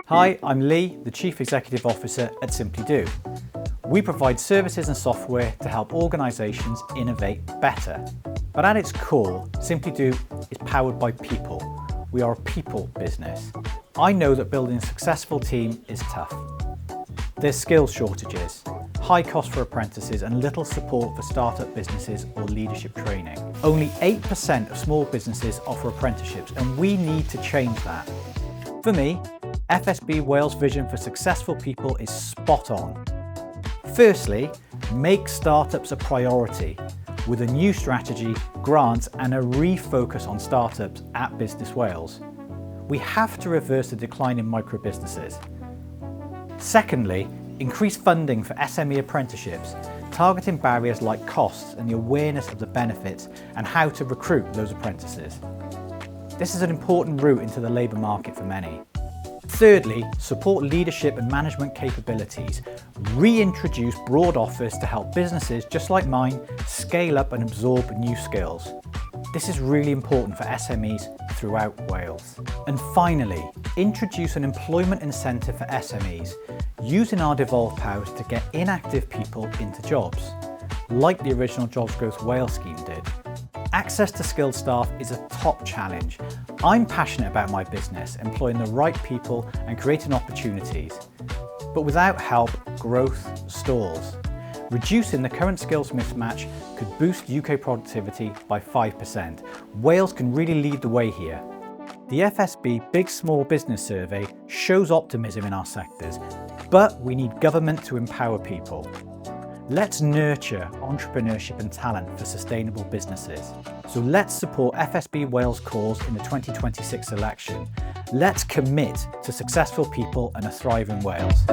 Hi, I'm Lee, the Chief Executive Officer at Simply Do. We provide services and software to help organisations innovate better. But at its core, Simply Do is powered by people. We are a people business. I know that building a successful team is tough. There's skills shortages, high cost for apprentices and little support for startup businesses or leadership training. Only 8% of small businesses offer apprenticeships and we need to change that. For me, FSB Wales' vision for successful people is spot on. Firstly, make startups a priority with a new strategy, grants and a refocus on startups at Business Wales. We have to reverse the decline in micro businesses. Secondly, increase funding for SME apprenticeships, targeting barriers like costs and the awareness of the benefits and how to recruit those apprentices. This is an important route into the labour market for many. Thirdly, support leadership and management capabilities. Reintroduce broad offers to help businesses just like mine scale up and absorb new skills. This is really important for SMEs throughout Wales. And finally, introduce an employment incentive for SMEs, using our devolved powers to get inactive people into jobs, like the original Jobs Growth Wales scheme did. Access to skilled staff is a top challenge. I'm passionate about my business, employing the right people and creating opportunities. But without help, growth stalls. Reducing the current skills mismatch could boost UK productivity by 5%. Wales can really lead the way here. The FSB Big Small Business Survey shows optimism in our sectors, but we need government to empower people. Let's nurture entrepreneurship and talent for sustainable businesses. So let's support FSB Wales' cause in the 2026 election. Let's commit to successful people and a thriving Wales.